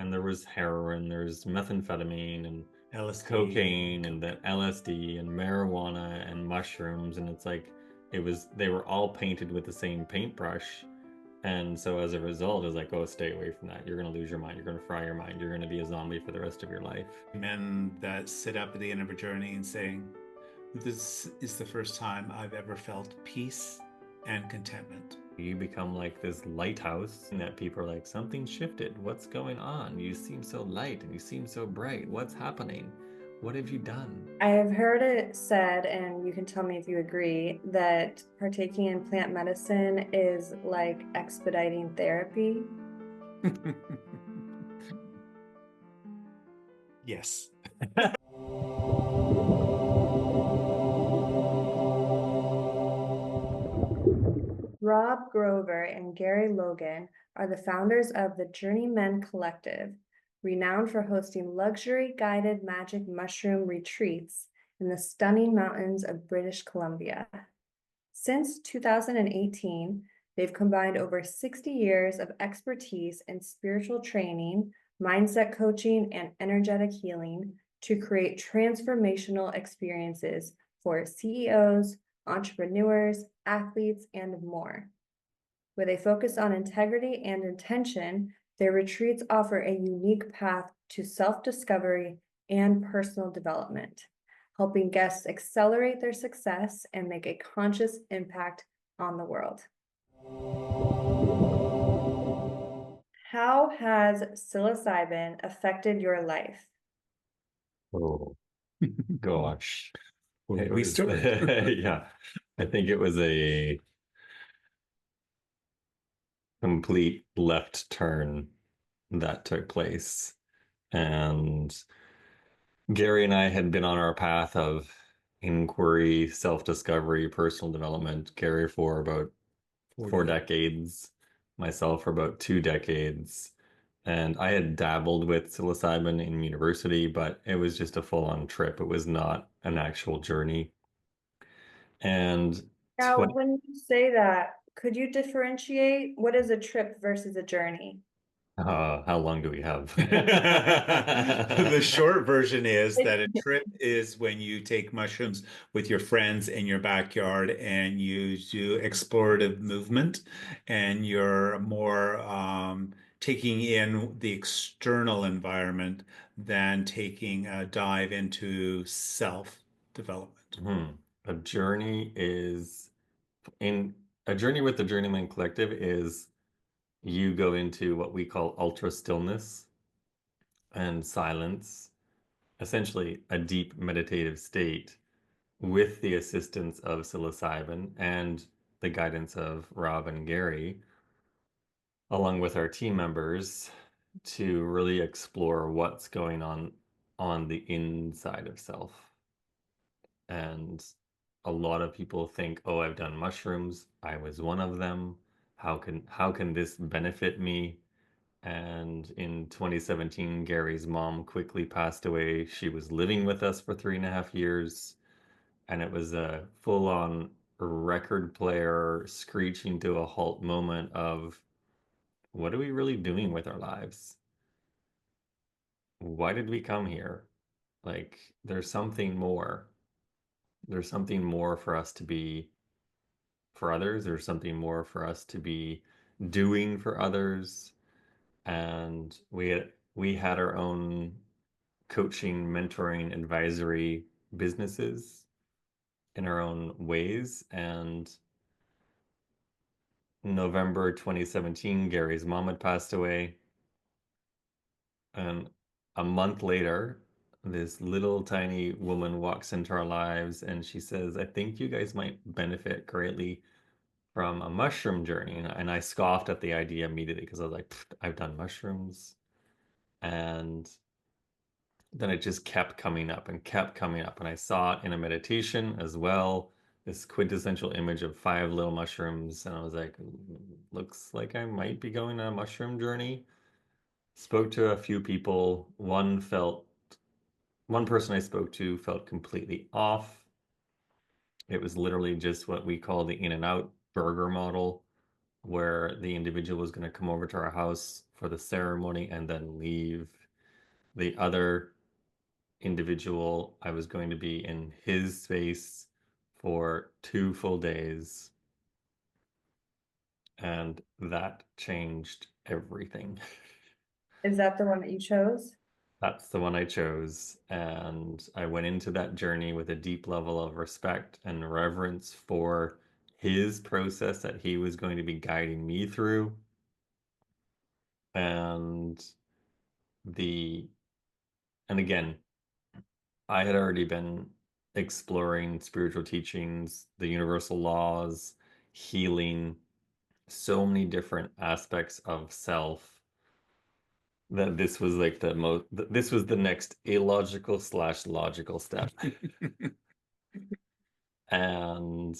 and there was heroin, there's methamphetamine and LSD. cocaine and then LSD and marijuana and mushrooms, and it's like they were all painted with the same paintbrush. And so as a result, it's like, oh, stay away from that. You're going to lose your mind. You're going to fry your mind. You're going to be a zombie for the rest of your life. Men that sit up at the end of a journey and saying, this is the first time I've ever felt peace and contentment. You become like this lighthouse and that people are like, something shifted. What's going on? You seem so light and you seem so bright. What's happening? What have you done? I have heard it said, and you can tell me if you agree, that partaking in plant medicine is like expediting therapy. Yes. Rob Grover and Gary Logan are the founders of the Journeymen Collective, renowned for hosting luxury guided magic mushroom retreats in the stunning mountains of British Columbia. Since 2018, they've combined over 60 years of expertise in spiritual training, mindset coaching, and energetic healing to create transformational experiences for CEOs, entrepreneurs, athletes, and more. Where they focus on integrity and intention, their retreats offer a unique path to self-discovery and personal development, helping guests accelerate their success and make a conscious impact on the world. How has psilocybin affected your life? Oh, gosh. Where It we was, start. yeah, I think it was a complete left turn that took place. And Gary and I had been on our path of inquiry, self-discovery, personal development. Gary for about 4 40. decades, myself for about 2 decades. And I had dabbled with psilocybin in university, but it was just a full-on trip. It was not an actual journey. And Now, when you say that, could you differentiate what is a trip versus a journey? how long do we have? The short version is that a trip is when you take mushrooms with your friends in your backyard and you do explorative movement and you're more taking in the external environment than taking a dive into self-development. A journey is in a journey with the Journeyman Collective is you go into what we call ultra stillness and silence, essentially a deep meditative state with the assistance of psilocybin and the guidance of Rob and Gary, along with our team members, to really explore what's going on the inside of self. And a lot of people think, oh, I've done mushrooms. I was one of them. How can this benefit me? And in 2017, Gary's mom quickly passed away. She was living with us for 3.5 years, and it was a full-on record player screeching to a halt moment of what are we really doing with our lives? Why did we come here? Like, there's something more. There's something more for us to be for others. There's something more for us to be doing for others. And we had our own coaching, mentoring, advisory businesses in our own ways. And November 2017, Gary's mom had passed away. And a month later, this little tiny woman walks into our lives and she says, I think you guys might benefit greatly from a mushroom journey. And I scoffed at the idea immediately because I was like, I've done mushrooms. And then it just kept coming up and kept coming up. And I saw it in a meditation as well, this quintessential image of 5 little mushrooms. And I was like, looks like I might be going on a mushroom journey. Spoke to a few people. One person I spoke to felt completely off. It was literally just what we call the in and out burger model. where the individual was going to come over to our house for the ceremony and then leave. The other individual, I was going to be in his space for 2 full days, and that changed everything. Is that the one that you chose? That's the one I chose, and I went into that journey with a deep level of respect and reverence for his process that he was going to be guiding me through. And the and again, I had already been exploring spiritual teachings, the universal laws, healing, so many different aspects of self, that this was like this was the next illogical slash logical step. And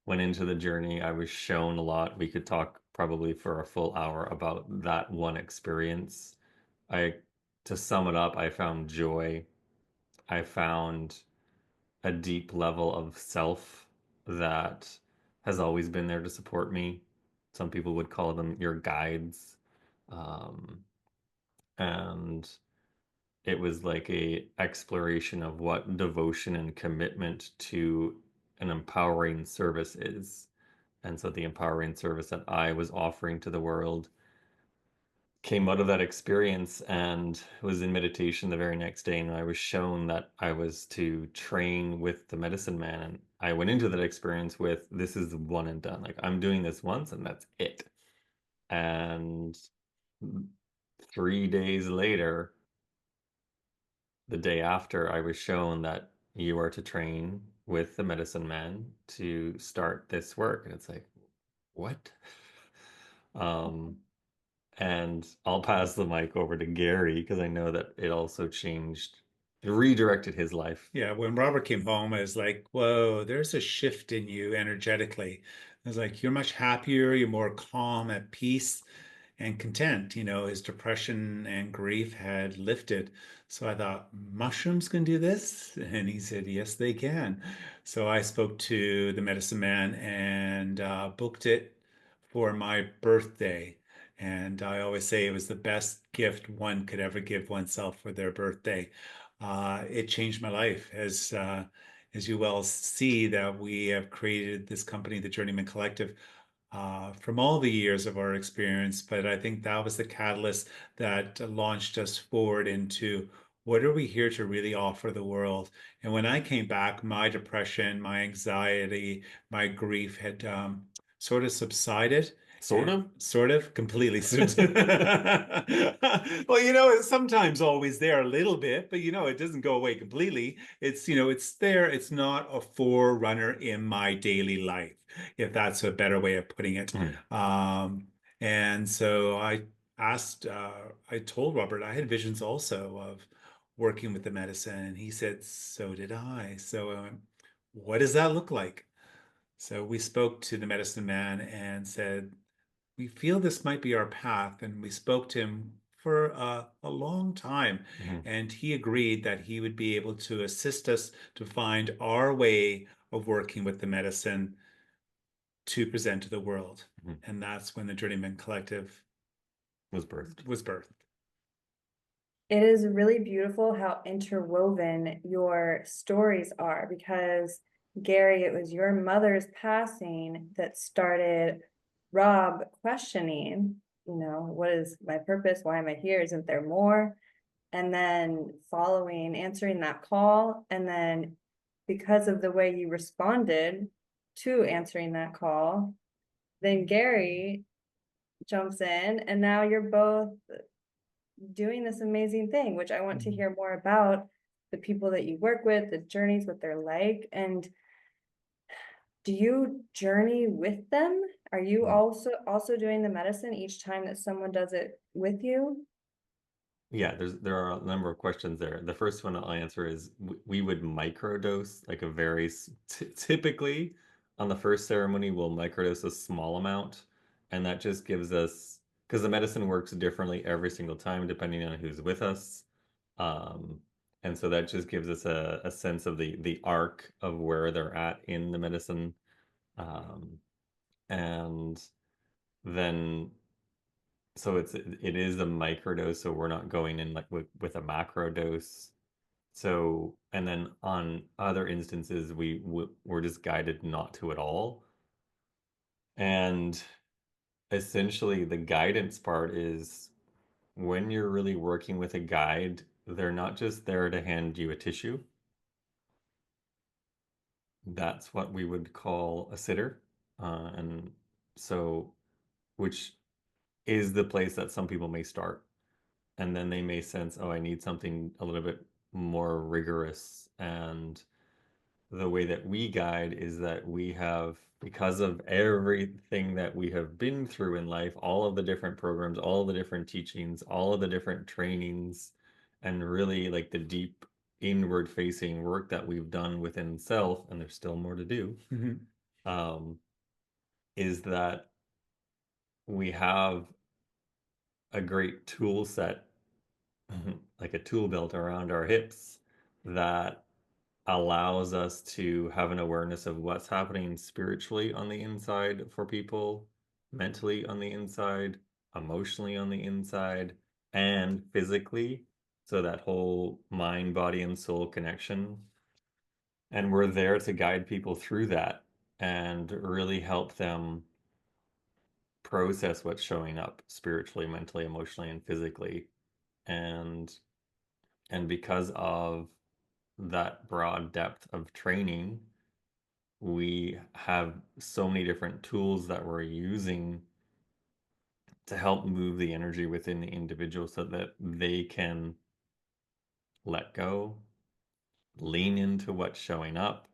went into the journey. I was shown a lot. We could talk probably for a full hour about that one experience. I, to sum it up, I found joy. I found a deep level of self that has always been there to support me. Some people would call them your guides. Um, and it was like a exploration of what devotion and commitment to an empowering service is. And so the empowering service that I was offering to the world came out of that experience, and was in meditation the very next day, and I was shown that I was to train with the medicine man. And I went into that experience with, this is one and done. Like, I'm doing this once and that's it. And 3 days later, the day after, I was shown that you are to train with the medicine man to start this work. And it's like, what? Um, and I'll pass the mic over to Gary because I know that it also changed, it redirected his life. Yeah, when Robert came home, I was like, whoa, there's a shift in you energetically. I was like, you're much happier, you're more calm, at peace, and content. His depression and grief had lifted. So I thought, mushrooms can do this? And he said, yes, they can. So I spoke to the medicine man and booked it for my birthday. And I always say it was the best gift one could ever give oneself for their birthday. It changed my life, as you well see that we have created this company, the Journeymen Collective, from all the years of our experience. But I think that was the catalyst that launched us forward into what are we here to really offer the world. And when I came back, my depression, my anxiety, my grief had sort of subsided. Sort of completely. Well, it's sometimes always there a little bit, but it doesn't go away completely. It's there. It's not a forerunner in my daily life, if that's a better way of putting it. And so I told Robert I had visions also of working with the medicine, and he said, so did I. So what does that look like? So we spoke to the medicine man and said, we feel this might be our path. And we spoke to him for a long time. And he agreed that he would be able to assist us to find our way of working with the medicine to present to the world. And that's when the Journeymen Collective was birthed. It is really beautiful how interwoven your stories are, because Gary, it was your mother's passing that started Rob questioning, what is my purpose? Why am I here? Isn't there more? And then answering that call. And then because of the way you responded to answering that call, then Gary jumps in, and now you're both doing this amazing thing, which I want to hear more about, the people that you work with, the journeys, what they're like. And do you journey with them? Are you also doing the medicine each time that someone does it with you? Yeah, there are a number of questions there. The first one I'll answer is, we would microdose, like a very typically on the first ceremony we'll microdose a small amount, and that just gives us, because the medicine works differently every single time depending on who's with us. And so that just gives us a sense of the arc of where they're at in the medicine. And then so it is a microdose, so we're not going in like with a macro dose. So, and then on other instances, we're just guided not to at all. And essentially, the guidance part is when you're really working with a guide, they're not just there to hand you a tissue. That's what we would call a sitter. And so, which is the place that some people may start. And then they may sense, oh, I need something a little bit more rigorous. And the way that we guide is that we have, because of everything that we have been through in life, all of the different programs, all of the different teachings, all of the different trainings, and really like the deep inward facing work that we've done within self, and there's still more to do, um, is that we have a great tool set, like a tool belt around our hips that allows us to have an awareness of what's happening spiritually on the inside for people, mentally on the inside, emotionally on the inside, and physically. So that whole mind, body, and soul connection. And we're there to guide people through that and really help them process what's showing up spiritually, mentally, emotionally, and physically. And because of that broad depth of training, we have so many different tools that we're using to help move the energy within the individual so that they can let go, lean into what's showing up,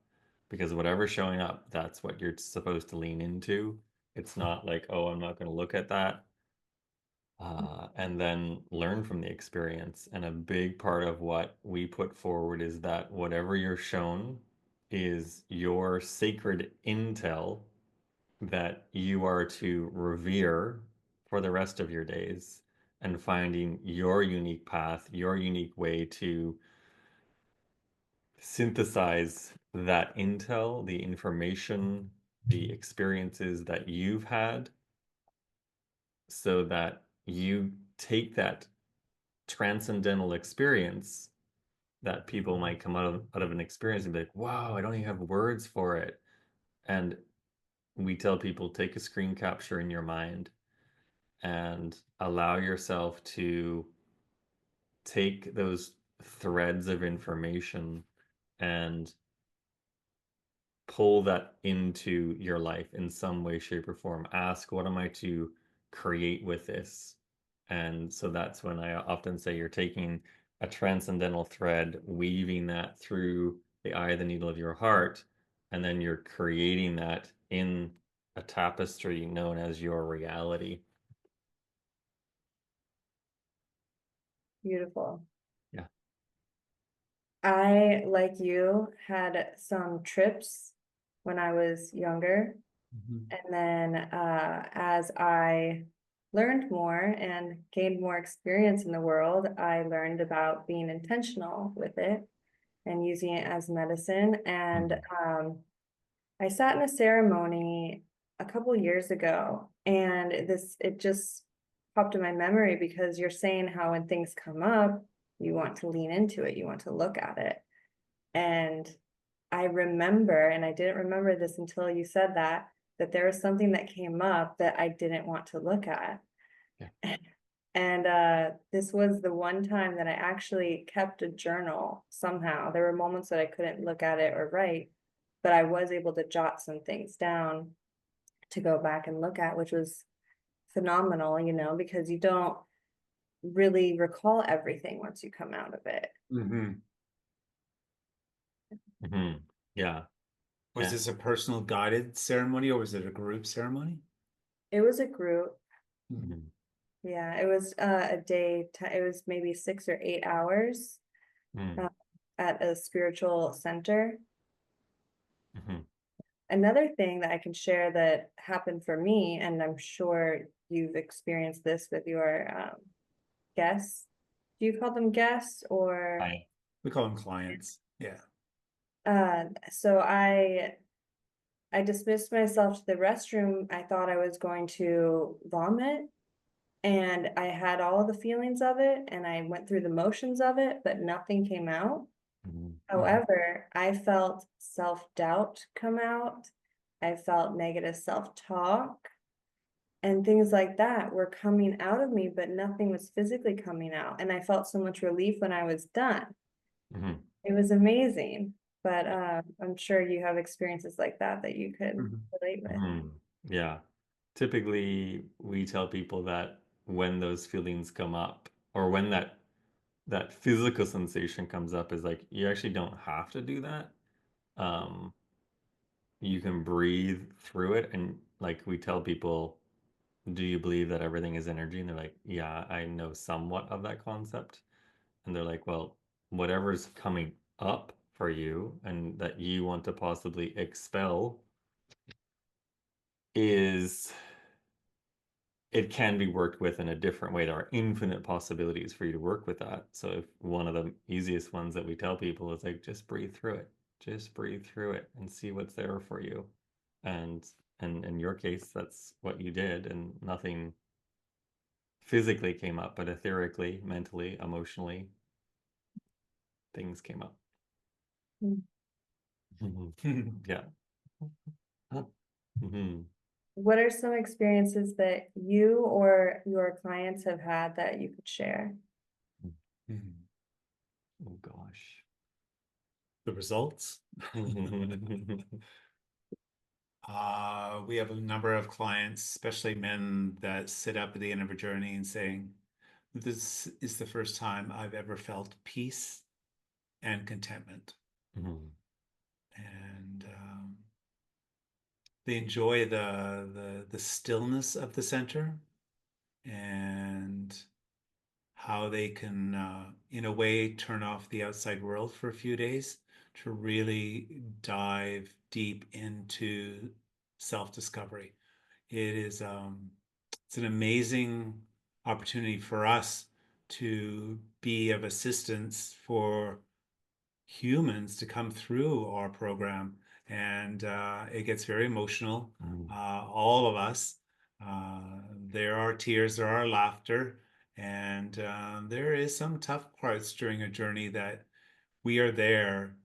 because whatever's showing up, that's what you're supposed to lean into. It's not like, oh, I'm not going to look at that. And then learn from the experience. And a big part of what we put forward is that whatever you're shown is your sacred intel that you are to revere for the rest of your days, and finding your unique path, your unique way to synthesize that intel, the information, the experiences that you've had, so that you take that transcendental experience that people might come out of an experience and be like, wow, I don't even have words for it. And we tell people, take a screen capture in your mind and allow yourself to take those threads of information and pull that into your life in some way, shape, or form. Ask, what am I to create with this? And so that's when I often say you're taking a transcendental thread, weaving that through the eye of the needle of your heart, and then you're creating that in a tapestry known as your reality. Beautiful. Yeah. I, like you, had some trips when I was younger. And then as I learned more and gained more experience in the world, I learned about being intentional with it and using it as medicine. And I sat in a ceremony a couple years ago, and it just popped in my memory, because you're saying how when things come up, you want to lean into it, you want to look at it. And I remember, and I didn't remember this until you said that there was something that came up that I didn't want to look at. Yeah. And this was the one time that I actually kept a journal somehow. There were moments that I couldn't look at it or write, but I was able to jot some things down to go back and look at, which was phenomenal, because you don't really recall everything once you come out of it. Yeah. Was this a personal guided ceremony, or was it a group ceremony? It was a group. Mm-hmm. Yeah, it was a day. It was maybe 6 or 8 hours at a spiritual center. Another thing that I can share that happened for me, and I'm sure you've experienced this with your guests. Do you call them guests or? We call them clients. Yeah. So I I dismissed myself to the restroom. I thought I was going to vomit, and I had all the feelings of it, and I went through the motions of it, but nothing came out. However, I felt self-doubt come out. I felt negative self-talk, and things like that were coming out of me, but nothing was physically coming out. And I felt so much relief when I was done. Mhm. It was amazing. But I'm sure you have experiences like that you could relate with. Mhm. Yeah. Typically, we tell people that when those feelings come up, or when that physical sensation comes up, is like you actually don't have to do that. Um, you can breathe through it, and like we tell people, do you believe that everything is energy? And they're like, yeah, I know somewhat of that concept. And they're like, well, whatever's coming up for you and that you want to possibly expel is it can be worked with in a different way. There are infinite possibilities for you to work with that. So if one of the easiest ones that we tell people is like, just breathe through it. Just breathe through it and see what's there for you. And in your case, that's what you did, and nothing physically came up, but etherically, mentally, emotionally, things came up. Yeah. Mhm. What are some experiences that you or your clients have had that you could share? Oh gosh. The results. We have a number of clients, especially men, that sit up at the end of a journey and saying, this is the first time I've ever felt peace and contentment. Mhm. And they enjoy the stillness of the center, and how they can, in a way, turn off the outside world for a few days to really dive deep into self-discovery. It's an amazing opportunity for us to be of assistance for humans to come through our program. And it gets very emotional. All of us. There are tears, there are laughter, and there is some tough parts during a journey that we are there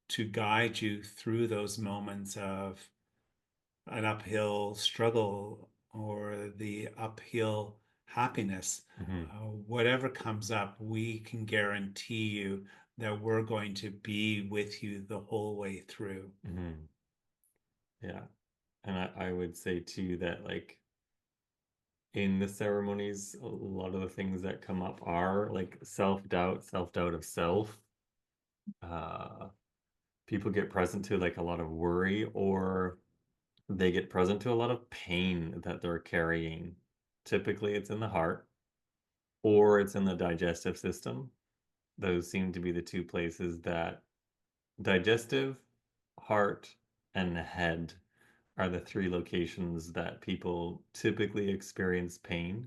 to guide you through those moments of an uphill struggle or the uphill happiness. Mhm. Whatever comes up, we can guarantee you that we're going to be with you the whole way through. Mhm. Yeah. And I would say too that like in the ceremonies, a lot of the things that come up are like self-doubt, self-doubt of self. Uh, People get present to like a lot of worry, or they get present to a lot of pain that they're carrying. Typically, it's in the heart or it's in the digestive system. Those seem to be the two places that digestive, heart, and the head are the three locations that people typically experience pain.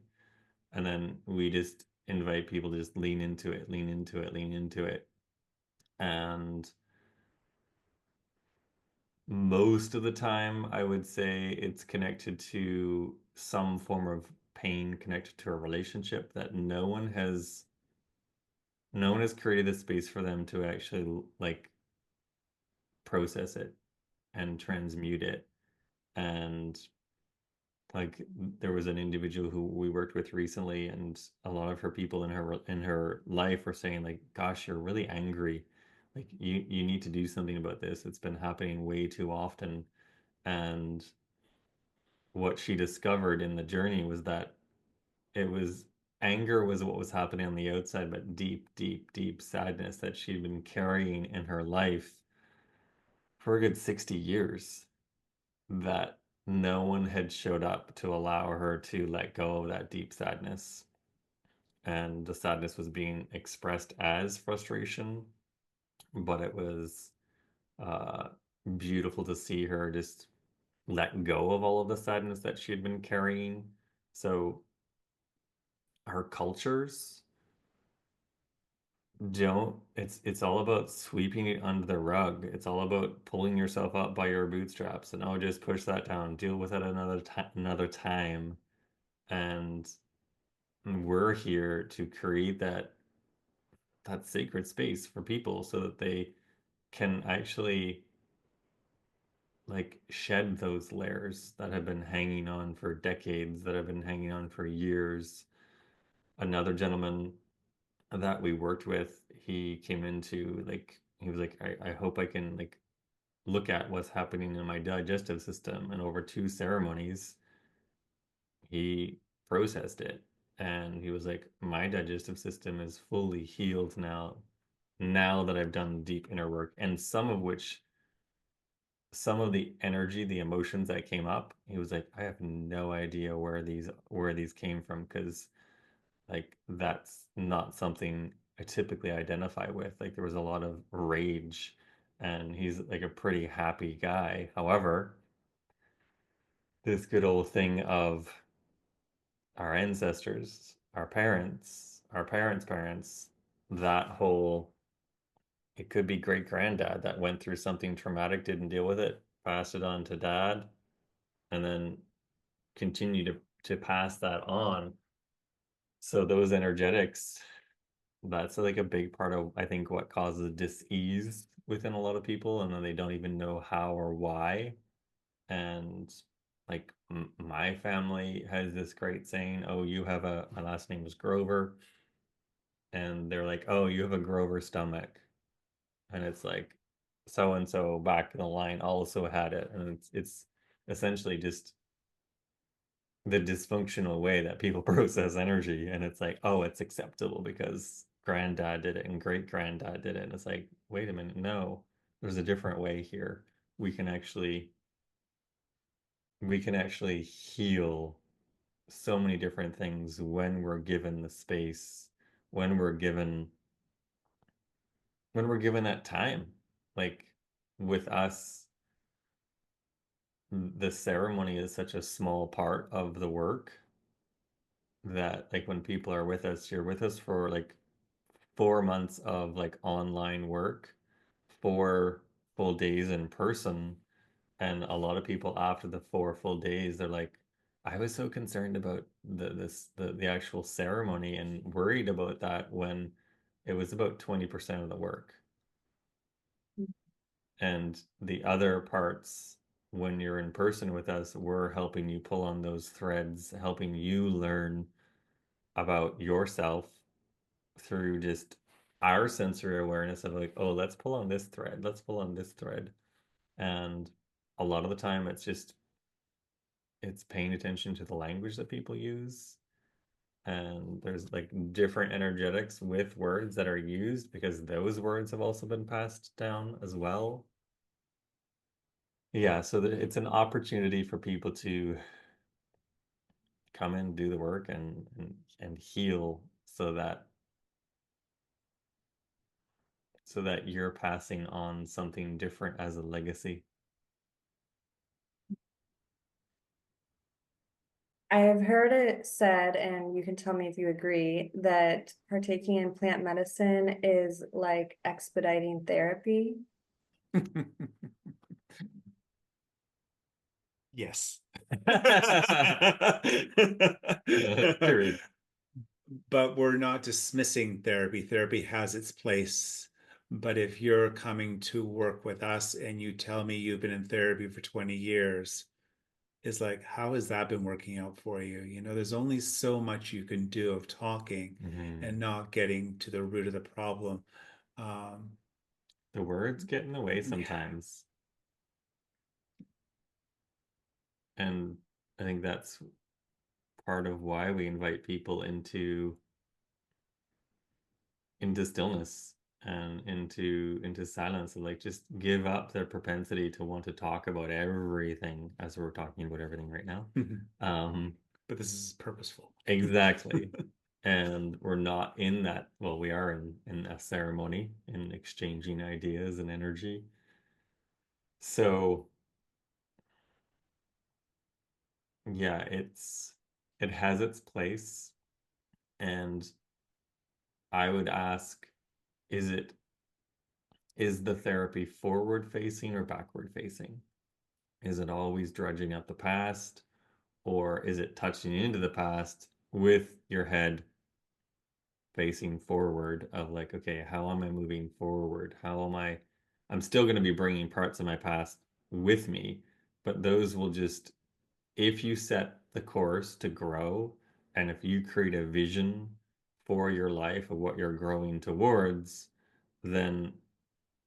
And then we just invite people to just lean into it, lean into it, lean into it. And most of the time, I would say it's connected to some form of pain connected to a relationship that no one has created the space for them to actually like process it and transmute it. And like there was an individual who we worked with recently, and a lot of her people in her life were saying like, gosh, you're really angry, like you need to do something about this, it's been happening way too often. And what she discovered in the journey was that it was anger was what was happening on the outside, but deep, deep, deep sadness that she'd been carrying in her life for a good 60 years, that no one had showed up to allow her to let go of that deep sadness. And the sadness was being expressed as frustration, but it was uh, beautiful to see her just let go of all of the sadness that she had been carrying. So her cultures it's all about sweeping it under the rug. It's all about pulling yourself up by your bootstraps and oh, just push that down, deal with it another time. And we're here to create that sacred space for people so that they can actually like shed those layers that have been hanging on for decades, that have been hanging on for years. Another gentleman that we worked with, he came into like he was like, I hope I can like look at what's happening in my digestive system. And over two ceremonies, he processed it. And he was like, my digestive system is fully healed now that I've done deep inner work. And some of the energy, the emotions that came up, he was like, I have no idea where these came from because like that's not something I typically identify with. Like there was a lot of rage and he's like a pretty happy guy. However, this good old thing of our ancestors, our parents' parents, that whole it could be great granddad that went through something traumatic, didn't deal with it, passed it on to dad, and then continue to pass that on. So those energetics, that's like a big part of I think what causes dis-ease within a lot of people, and then they don't even know how or why. And like my family has this great saying, "Oh, you have a my last name is Grover," and they're like, "Oh, you have a Grover stomach," and it's like so and so back in the line also had it, and it's essentially just the dysfunctional way that people process energy. And it's like, oh, it's acceptable because granddad did it and great granddad did it. And it's like, wait a minute, no, there's a different way here. We can actually heal so many different things when we're given the space, when we're given that time. Like with us, the ceremony is such a small part of the work that like when people are with us, you're with us for like 4 months of like online work, 4 full days in person. And a lot of people after the 4 full days, they're like, I was so concerned about the actual ceremony and worried about that when it was about 20% of the work. And the other parts, when you're in person with us, we're helping you pull on those threads, helping you learn about yourself through just our sensory awareness of like, oh, let's pull on this thread, let's pull on this thread. And a lot of the time it's paying attention to the language that people use. And there's like different energetics with words that are used because those words have also been passed down as well. Yeah, so it's an opportunity for people to come in, do the work, and heal so that you're passing on something different as a legacy. I have heard it said, and you can tell me if you agree, that partaking in plant medicine is like expediting therapy. Yes. Period. But we're not dismissing therapy. Therapy has its place. But if you're coming to work with us and you tell me you've been in therapy for 20 years, it's like, how has that been working out for you? You know, there's only so much you can do of talking and not getting to the root of the problem. Um, The words get in the way yeah. sometimes. And I think that's part of why we invite people into stillness and into silence, and like just give up their propensity to want to talk about everything as we're talking about everything right now. But this is purposeful. Exactly. And we're not in that, well, we are in a ceremony, in exchanging ideas and energy. So yeah, it has its place. And I would ask is the therapy forward facing or backward facing? Is it always drudging up the past, or is it touching into the past with your head facing forward of like, okay, how am I moving forward? I'm still going to be bringing parts of my past with me, but those will just, if you set the course to grow, and if you create a vision for your life of what you're growing towards, then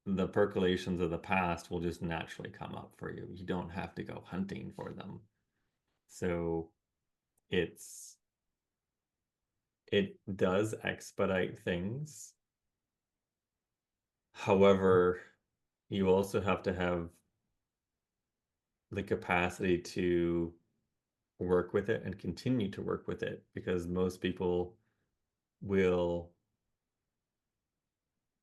the percolations of the past will just naturally come up for you. You don't have to go hunting for them. So it's it does expedite things. However, you also have to have the capacity to work with it and continue to work with it, because most people will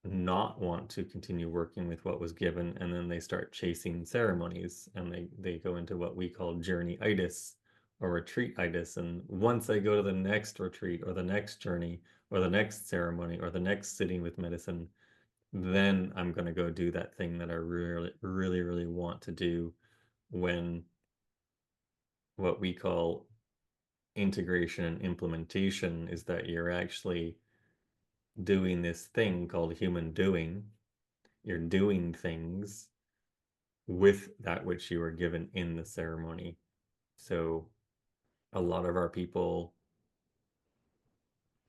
not want to continue working with what was given, and then they start chasing ceremonies, and they go into what we call journey-itis or retreat-itis. And once I go to the next retreat or the next journey or the next ceremony or the next sitting with medicine, then I'm going to go do that thing that I really, really, really want to do, when what we call integration and implementation is that you're actually doing this thing called human doing. You're doing things with that which you were given in the ceremony. So a lot of our people,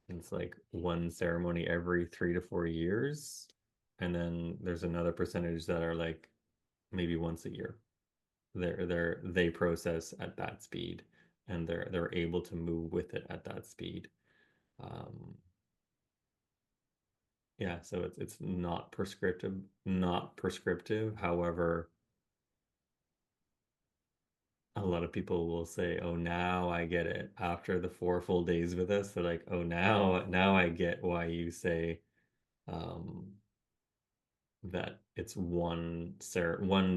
it's like one ceremony every 3 to 4 years. And then there's another percentage that are like maybe once a year. They process at that speed, and they're able to move with it at that speed. Um, yeah, so it's not prescriptive. However, a lot of people will say, "Oh, now I get it." After the 4 full days with us, they're like, "Oh, now I get why you say um, that it's one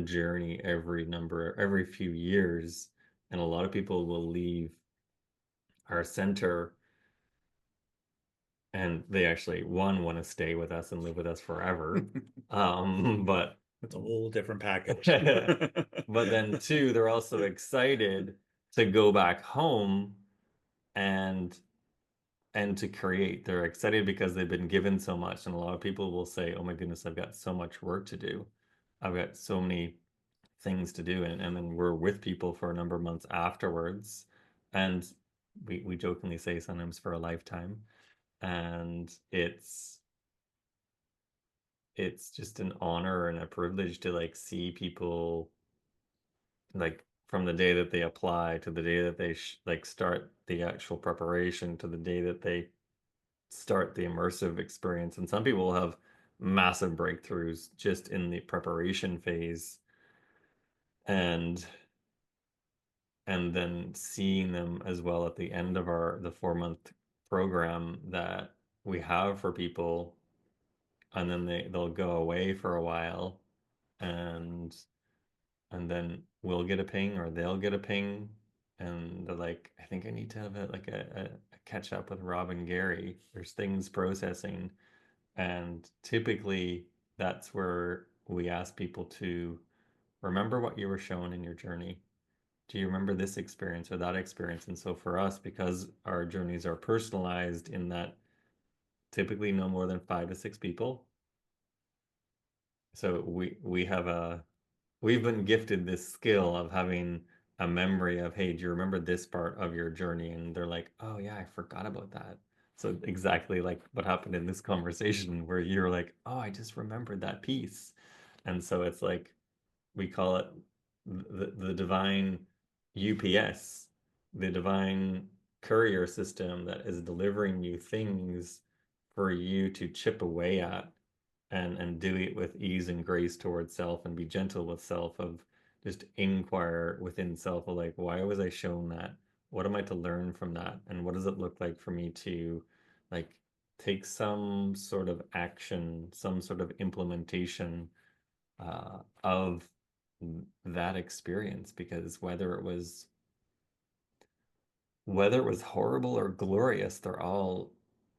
journey every few years." And a lot of people will leave our center, and they actually want to stay with us and live with us forever. But It's a whole different package. but then two, they're also excited to go back home and to create. They're excited because they've been given so much. And a lot of people will say, "Oh my goodness, I've got so much work to do. I've got so many things to do." And then we're with people for a number of months afterwards. And we jokingly say sometimes for a lifetime. And it's just an honor and a privilege to like see people, like from the day that they apply to the day that they like start the actual preparation to the day that they start the immersive experience. And some people will have massive breakthroughs just in the preparation phase, and then seeing them as well at the end of the 4 month program that we have for people. And then they'll go away for a while, and then we'll get a ping or they'll get a ping, and they're like, "I think I need to have a catch up with Rob and Gary. There's things processing." And typically that's where we ask people to remember what you were shown in your journey. Do you remember this experience or that experience? And so for us, because our journeys are personalized in that typically no more than 5 to 6 people, so we've been gifted this skill of having a memory of, "Hey, do you remember this part of your journey?" And they're like, "Oh yeah, I forgot about that." So exactly like what happened in this conversation, where you're like, "Oh, I just remembered that piece." And so it's like, we call it the divine UPS, the divine courier system that is delivering you things for you to chip away at, and do it with ease and grace towards self, and be gentle with self, of just inquire within self of like, why was I shown that? What am I to learn from that? And what does it look like for me to like take some sort of action, some sort of implementation of that experience? Because whether it was horrible or glorious, they're all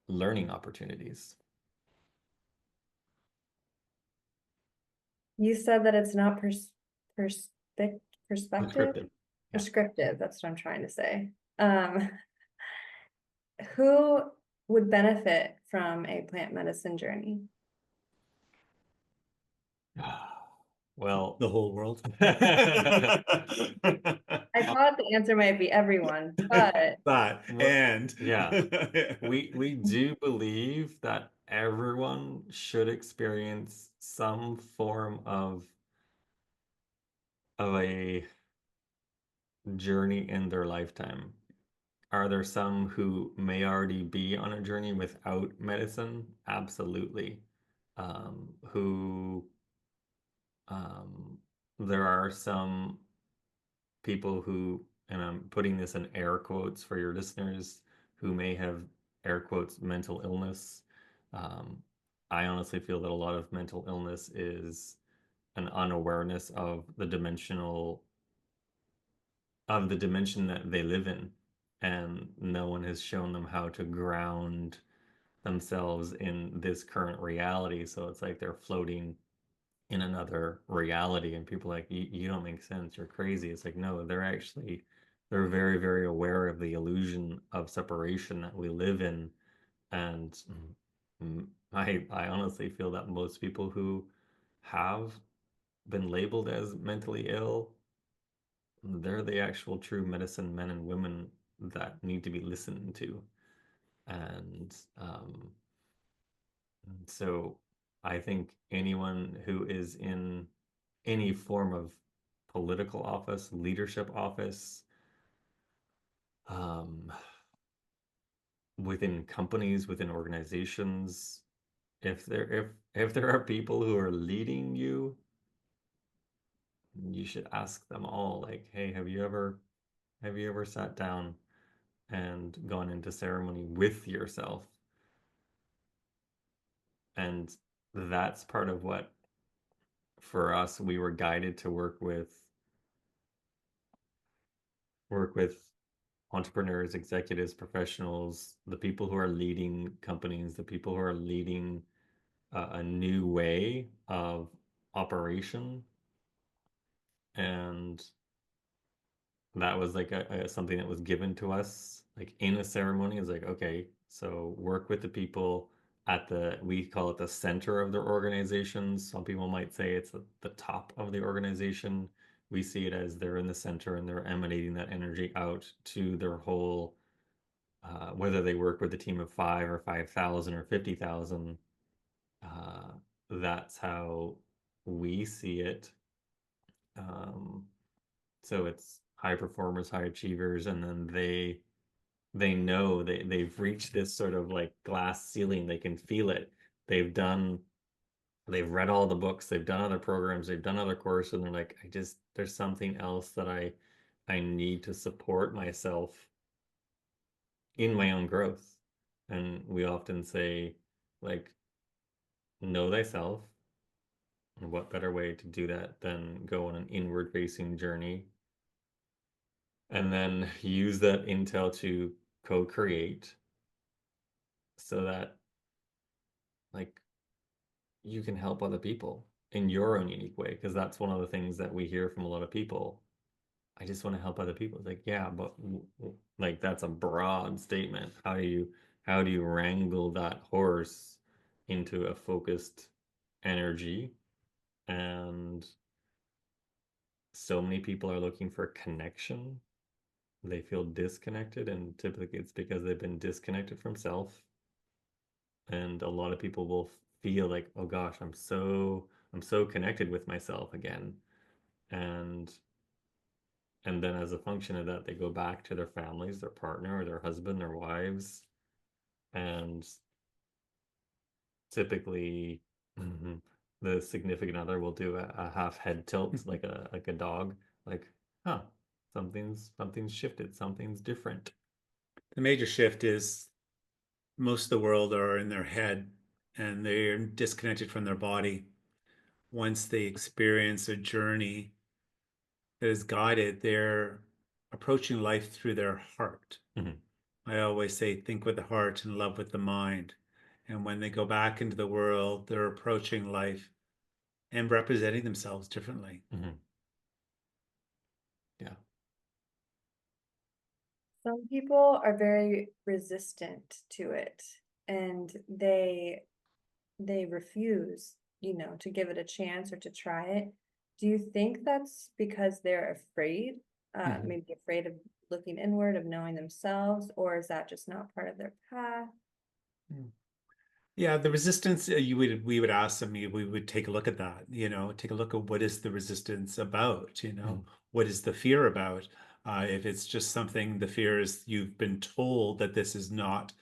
learning opportunities. you said that it's not perspective, Prescriptive. Yeah. prescriptive. That's what I'm trying to say. Who would benefit from a plant medicine journey? Well, The whole world. I thought the answer might be everyone, but yeah, we do believe that everyone should experience some form of a journey in their lifetime. Are there some who may already be on a journey without medicine? Absolutely. Who there are some people who, and I'm putting this in air quotes for your listeners, who may have air quotes mental illness. Um, I honestly feel that a lot of mental illness is an unawareness of the dimension that they live in, and no one has shown them how to ground themselves in this current reality. So it's like they're floating in another reality, and people are like, you don't make sense, you're crazy. It's like, no, they're very, very aware of the illusion of separation that we live in. And I honestly feel that most people who have been labeled as mentally ill, they're the actual true medicine men and women that need to be listened to. And so I think anyone who is in any form of political office, leadership office, um, within companies, within organizations, if there are people who are leading you, you should ask them all, like, hey, have you ever sat down and gone into ceremony with yourself? And that's part of what, for us, we were guided to work with entrepreneurs, executives, professionals, the people who are leading companies, the people who are leading a new way of operation. And that was like something that was given to us like in a ceremony. It's like, okay, so work with the people at we call it the center of their organizations. Some people might say it's the top of the organization. We see it as they're in the center and they're emanating that energy out to their whole, whether they work with a team of 5 or 5,000 or 50,000. That's how we see it. Um, so it's high performers, high achievers, and then they know they've reached this sort of like glass ceiling. They can feel it. They've done they've read all the books, they've done other programs, they've done other courses, and they're like, there's something else that I need to support myself in my own growth. And we often say, like, know thyself. And what better way to do that than go on an inward facing journey and then use that intel to co-create so that, like, you can help other people in your own unique way. Because that's one of the things that we hear from a lot of people. I just want to help other people. It's like, yeah, but like that's a broad statement. How do you wrangle that horse into a focused energy? And so many people are looking for connection. They feel disconnected, and typically it's because they've been disconnected from self. And a lot of people will feel like, oh gosh, I'm so connected with myself again. And then as a function of that, they go back to their families, their partner or their husband, their wives, and typically the significant other will do a half head tilt like a dog, like, huh, something's shifted, something's different. The major shift is most of the world are in their head and they're disconnected from their body. Once they experience a journey that is guided, they're approaching life through their heart. Mhm. I always say, think with the heart and love with the mind. And when they go back into the world, they're approaching life and representing themselves differently. Mhm. Yeah. Some people are very resistant to it, and they refuse, to give it a chance or to try it. Do you think that's because they're afraid, Mhm. maybe afraid of looking inward, of knowing themselves, or is that just not part of their path? Yeah, the resistance, we would ask them, we would take a look at that, take a look at what is the resistance about, Mhm. what is the fear about? If it's just something, the fear is you've been told that this is not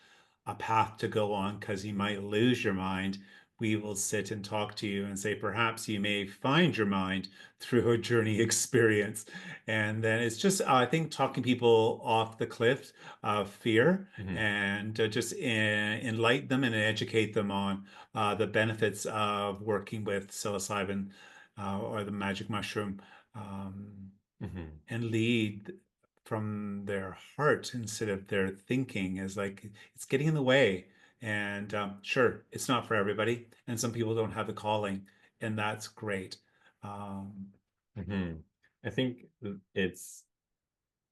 a path to go on because you might lose your mind, we will sit and talk to you and say, perhaps you may find your mind through a journey experience. And then it's just, I think, talking people off the cliff of fear Mhm. and just enlighten them and educate them on the benefits of working with psilocybin or the magic mushroom. Mhm. And lead from their heart instead of their thinking is like it's getting in the way. And sure, it's not for everybody, and some people don't have the calling, and that's great. Um, Mhm. I think it's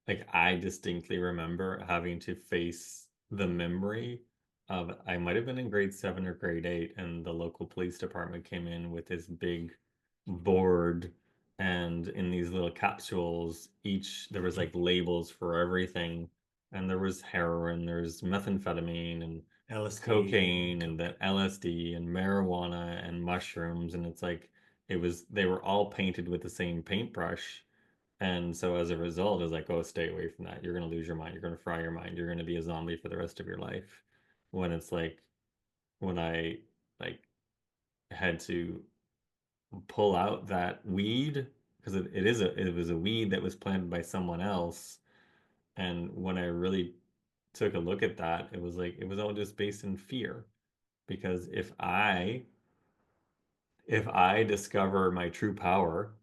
like I distinctly remember having to face the memory of I might have been in grade 7 or grade 8, and the local police department came in with this big board, and in these little capsules, each there was like labels for everything, and there was heroin, there's methamphetamine and LSD cocaine and then LSD and marijuana and mushrooms, and it's like they were all painted with the same paintbrush. And so as a result, it's like, oh, stay away from that. You're going to lose your mind. You're going to fry your mind. You're going to be a zombie for the rest of your life. When it's like, when I like had to pull out that weed, because it was a weed that was planted by someone else. And when I really took a look at that, it was like, it was all just based in fear. Because if I discover my true power,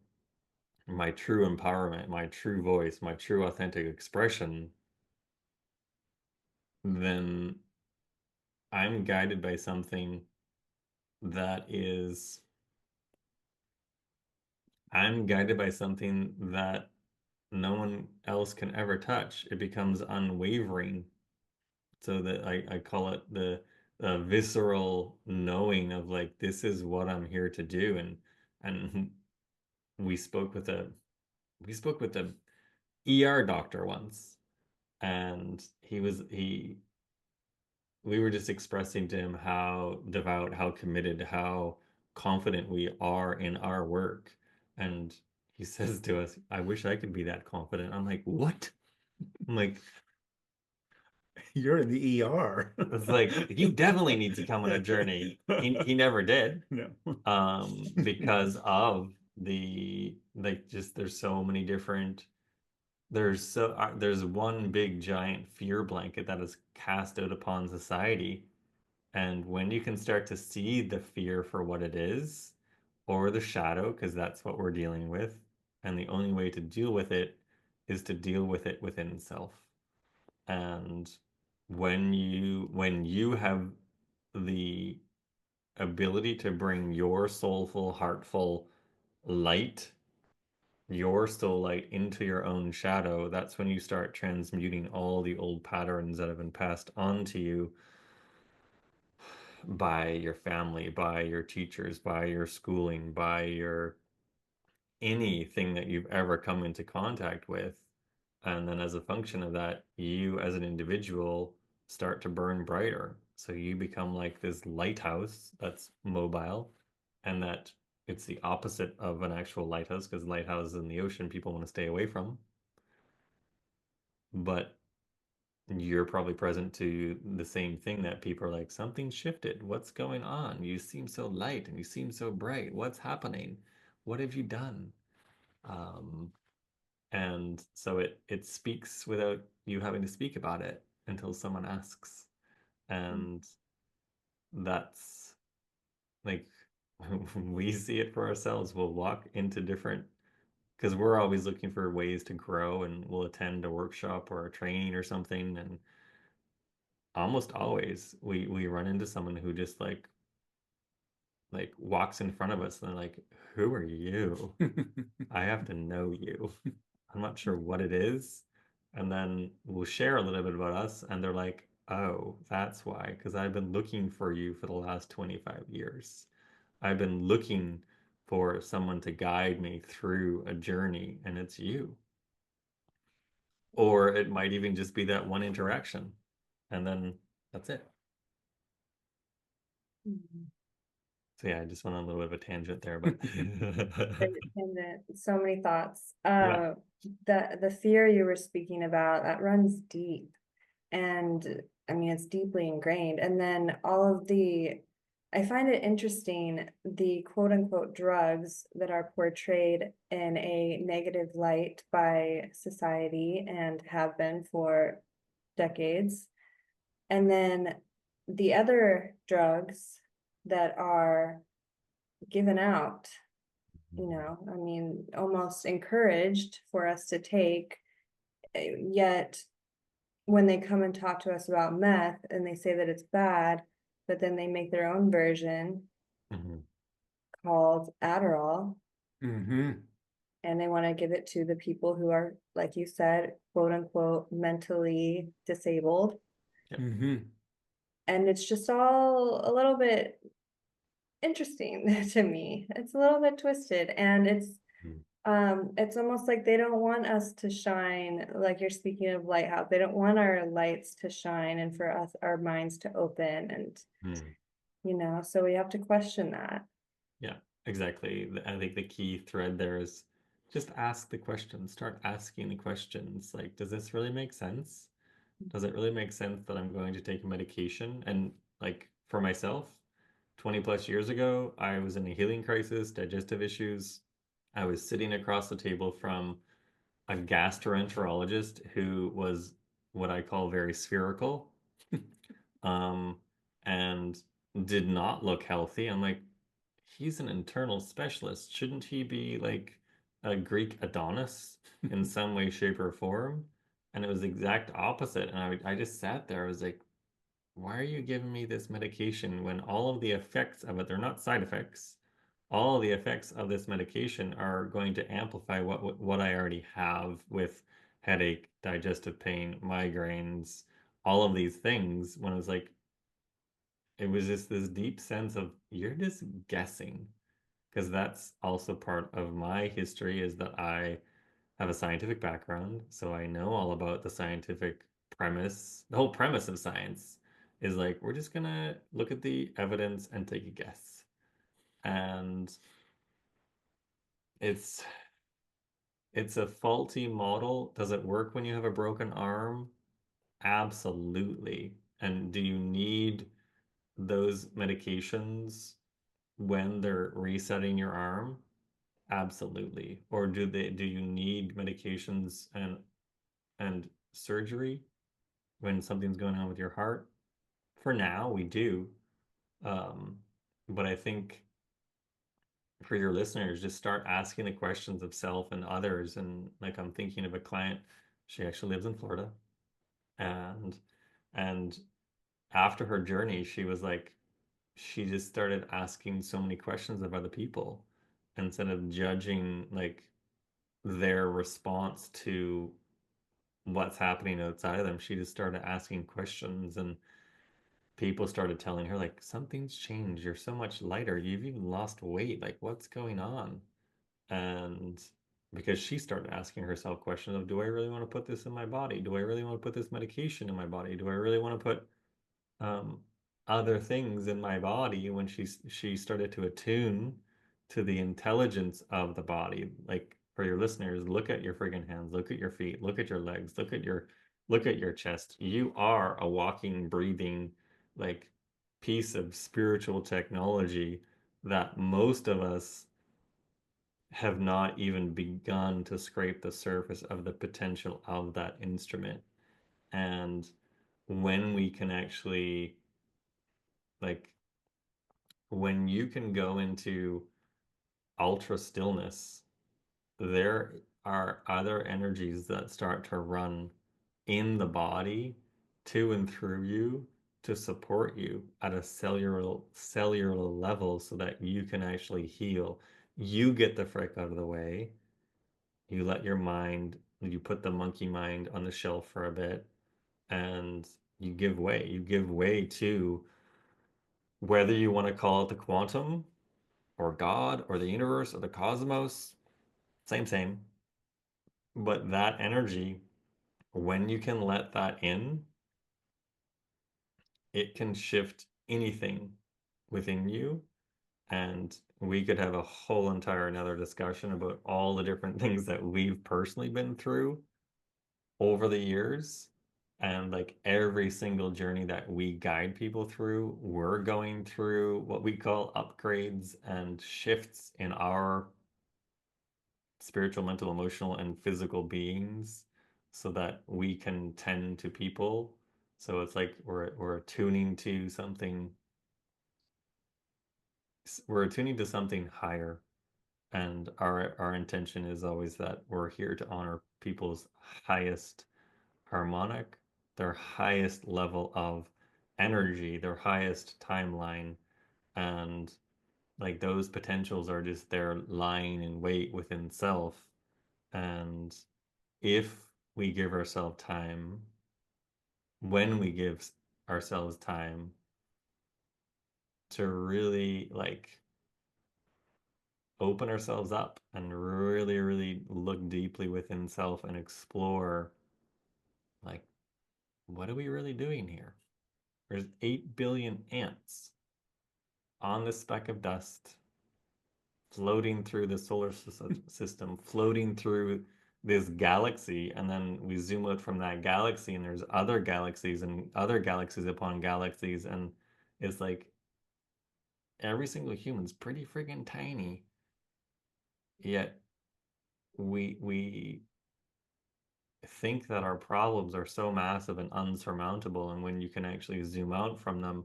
my true empowerment, my true voice, my true authentic expression, then I'm guided by something that is, I'm guided by something that no one else can ever touch. It becomes unwavering. So that I call it the visceral knowing of like, this is what I'm here to do. And we spoke with a, we spoke with a ER doctor once, and we were just expressing to him how devout, how committed, how confident we are in our work. And he says to us, I wish I could be that confident. I'm like, what? I'm like, you're in the ER. it's like, you definitely need to come on a journey. He never did. No. Because of the like just there's so many different there's one big giant fear blanket that is cast out upon society. And when you can start to see the fear for what it is, or the shadow, because that's what we're dealing with, and the only way to deal with it is to deal with it within self. And when you have the ability to bring your soulful, heartful light, your soul light into your own shadow, that's when you start transmuting all the old patterns that have been passed on to you by your family, by your teachers, by your schooling, by your anything that you've ever come into contact with. And then as a function of that, you as an individual start to burn brighter. So you become like this lighthouse that's mobile, and that it's the opposite of an actual lighthouse, because lighthouses in the ocean people want to stay away from. But you're probably present to the same thing, that people are like, something shifted. What's going on? You seem so light and you seem so bright. What's happening? What have you done? Um, and so it speaks without you having to speak about it until someone asks. And that's like, we see it for ourselves. We'll walk into different, because we're always looking for ways to grow, and we'll attend a workshop or a training or something, and almost always we run into someone who just like walks in front of us and they're like, who are you? I have to know you. I'm not sure what it is. And then we'll share a little bit about us, and they're like, oh, that's why, because I've been looking for you for the last 25 years. I've been looking for someone to guide me through a journey, and it's you. Or it might even just be that one interaction, and then that's it. Mhm. So yeah, I just went on a little bit of a tangent there, but And so many thoughts. yeah. The fear you were speaking about, that runs deep. And I mean, it's deeply ingrained. And then I find it interesting, the quote unquote drugs that are portrayed in a negative light by society and have been for decades. And then the other drugs that are given out, I mean, almost encouraged for us to take, yet when they come and talk to us about meth and they say that it's bad, but then they make their own version Mhm. called Adderall, Mm-hmm. and they want to give it to the people who are, like you said, quote unquote, mentally disabled. Mm-hmm. And it's just all a little bit interesting to me. It's a little bit twisted, and Mhm. it's almost like they don't want us to shine, like you're speaking of lighthouse. They don't want our lights to shine and for us, our minds to open, and Mhm. so we have to question that. Yeah, exactly. I think the key thread there is just ask the questions. Start asking the questions. Like, does this really make sense? Does it really make sense that I'm going to take a medication? And like for myself, 20 plus years ago, I was in a healing crisis, digestive issues. I was sitting across the table from a gastroenterologist who was what I call very spherical, um, and did not look healthy. I'm like, he's an internal specialist. Shouldn't he be like a Greek Adonis in some way, shape, or form? And it was the exact opposite. And I just sat there. I was like, why are you giving me this medication when all of the effects of it, they're not side effects. All of the effects of this medication are going to amplify what I already have with headache, digestive pain, migraines, all of these things. When I was like, it was just this deep sense of you're just guessing, because that's also part of my history is that I have a scientific background, so I know all about the scientific premise. The whole premise of science is like we're just gonna look at the evidence and take a guess. And it's it's a faulty model. Does it work when you have a broken arm? Absolutely. And do you need those medications when they're resetting your arm? Absolutely. Or do you need medications and surgery when something's going on with your heart? For now, we do. Um, but I think for your listeners, just start asking the questions of self and others. And like I'm thinking of a client, she actually lives in Florida, and and after her journey, she was like, she just started asking so many questions of other people instead of judging like their response to what's happening outside of them. She just started asking questions, and people started telling her, like, something's changed. You're so much lighter. You've even lost weight. Like, what's going on? And because she started asking herself questions of, do I really want to put this in my body? Do I really want to put this medication in my body? Do I really want to put um, other things in my body when she started to attune to the intelligence of the body. Like for your listeners, look at your friggin' hands, look at your feet, look at your legs, look at your chest. You are a walking, breathing, like piece of spiritual technology that most of us have not even begun to scrape the surface of the potential of that instrument. And when we can actually like when you can go into ultra stillness, there are other energies that start to run in the body to and through you to support you at a cellular level so that you can actually heal. You get the frick out of the way. You let your mind, you put the monkey mind on the shelf for a bit, and you give way. You give way to whether you want to call it the quantum or God or the universe or the cosmos, same. But that energy, when you can let that in, it can shift anything within you. And we could have a whole entire another discussion about all the different things that we've personally been through over the years. And like every single journey that we guide people through, we're going through what we call upgrades and shifts in our spiritual, mental, emotional, and physical beings so that we can tend to people. So it's like we're attuning to something, we're attuning to something higher. And our intention is always that we're here to honor people's highest harmonic, their highest level of energy, their highest timeline, and like those potentials are just there lying in wait within self. And if we give ourselves time, when we give ourselves time to really like open ourselves up and really look deeply within self and explore like what are we really doing here? There's 8 billion ants on this speck of dust floating through the solar system, floating through this galaxy, and then we zoom out from that galaxy and there's other galaxies and other galaxies upon galaxies, and it's like every single human's pretty friggin' tiny, yet we think that our problems are so massive and unsurmountable, and when you can actually zoom out from them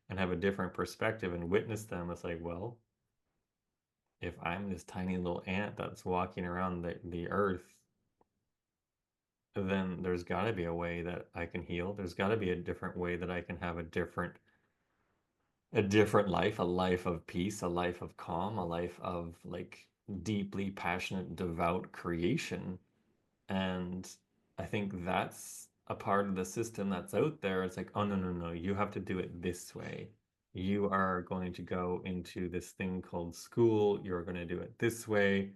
and have a different perspective and witness them, it's like, well, if I'm this tiny little ant that's walking around the earth, then there's got to be a way that I can heal. There's got to be a different way that I can have a different life, a life of peace, a life of calm, a life of like deeply passionate, devout creation. And I think that's a part of the system that's out there. It's like, oh, no, you have to do it this way. You are going to go into this thing called school. You're going to do it this way.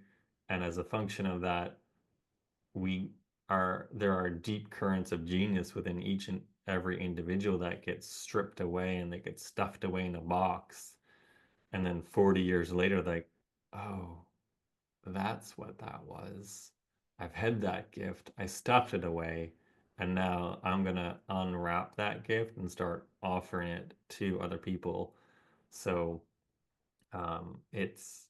And as a function of that, there are deep currents of genius within each and every individual that gets stripped away and they get stuffed away in a box. And then 40 years later, like, oh, that's what that was. I've had that gift. I stuffed it away. And now I'm going to unwrap that gift and start offering it to other people. So it's,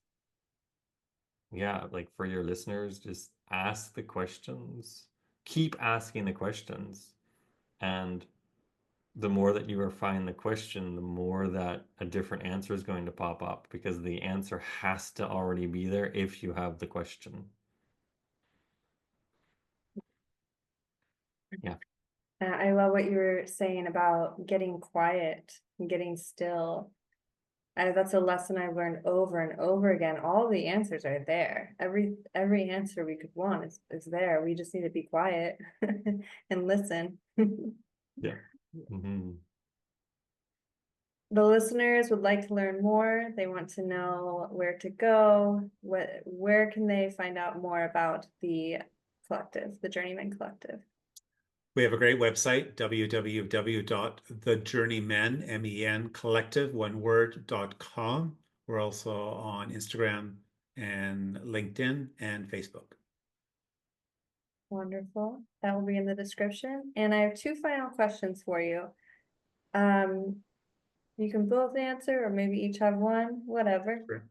yeah, like for your listeners, just ask the questions, keep asking the questions. And the more that you refine the question, the more that a different answer is going to pop up because the answer has to already be there if you have the question. Yeah. I love what you were saying about getting quiet and getting still. That's a lesson I've learned over and over again. All the answers are there. Every answer we could want is there. We just need to be quiet and listen. Yeah. Mm-hmm. The listeners would like to learn more. They want to know where to go. Where can they find out more about the collective, the Journeymen Collective? We have a great website, www.thejourneymen, collective, one word.com. We're also on Instagram and LinkedIn and Facebook. Wonderful. That will be in the description. And I have two final questions for you. You can both answer or maybe each have one, whatever. Sure.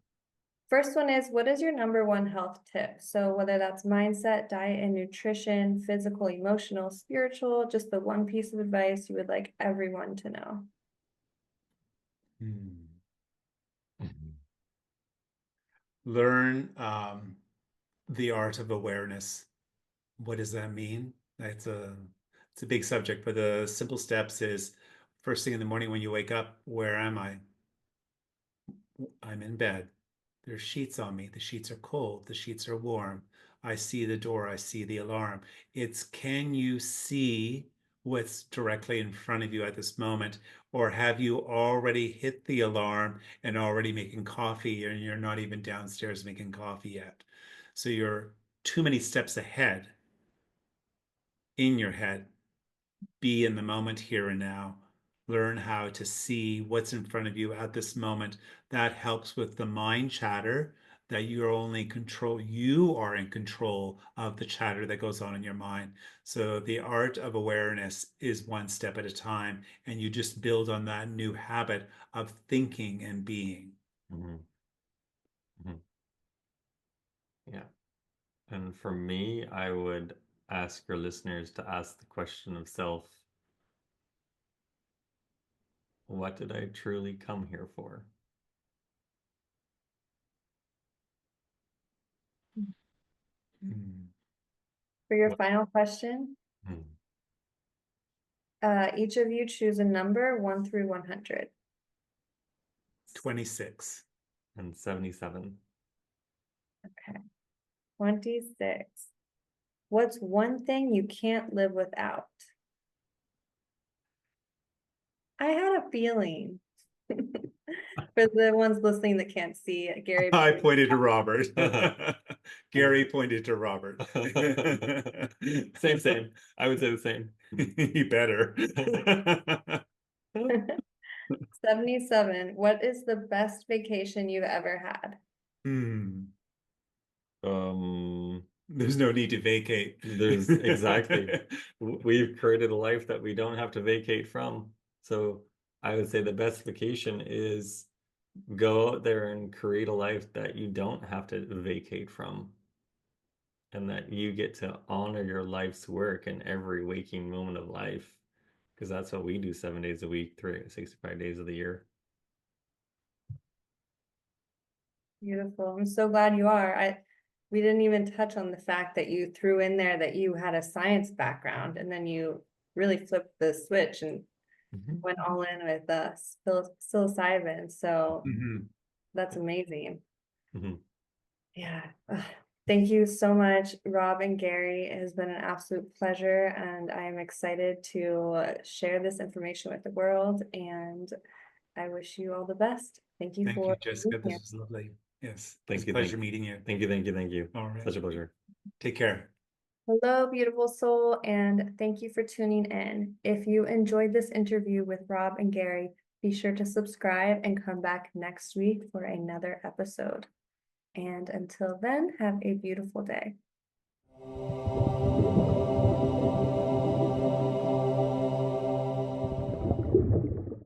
First one is, what is your number one health tip? So whether that's mindset, diet and nutrition, physical, emotional, spiritual, just the one piece of advice you would like everyone to know. Learn the art of awareness. What does that mean? It's a big subject, but the simple steps is First thing in the morning when you wake up, where am I? I'm in bed. There's sheets on me. The sheets are cold. The sheets are warm. I see the door. I see the alarm. It's, can you see what's directly in front of you at this moment? Or have you already hit the alarm and already making coffee, and you're not even downstairs making coffee yet? So you're too many steps ahead in your head. Be in the moment here and now. Learn how to see what's in front of you at this moment. That helps with the mind chatter, that you're only control, you are in control of the chatter that goes on in your mind. So the art of awareness is one step at a time, and you just build on that new habit of thinking and being. Mm-hmm. Mm-hmm. Yeah. And for me, I would ask your listeners to ask the question of self, what did I truly come here for? Mm. For your final question, each of you choose a number 1 through 100. 26. And 77. Okay. 26. What's one thing you can't live without? I had a feeling. For the ones listening that can't see, Gary. I pointed to Robert. Gary pointed to Robert. Same. I would say the same. You better. 77. What is the best vacation you've ever had? There's no need to vacate. There's exactly. We've created a life that we don't have to vacate from. So I would say the best vacation is go out there and create a life that you don't have to vacate from, and that you get to honor your life's work in every waking moment of life, because that's what we do 7 days a week, 365 days of the year. Beautiful. I'm so glad you are. We didn't even touch on the fact that you threw in there that you had a science background, and then you really flipped the switch and went all in with psilocybin. So that's amazing. Yeah. Thank you so much, Rob and Gary. It has been an absolute pleasure, and I am excited to share this information with the world, and I wish you all the best. Thank you for Jessica. being here. This was lovely. Yes. Thank you. Pleasure meeting you. Thank you. All right. Such a pleasure. Take care. Hello, beautiful soul, and thank you for tuning in. If you enjoyed this interview with Rob and Gary, be sure to subscribe and come back next week for another episode. And until then, have a beautiful day.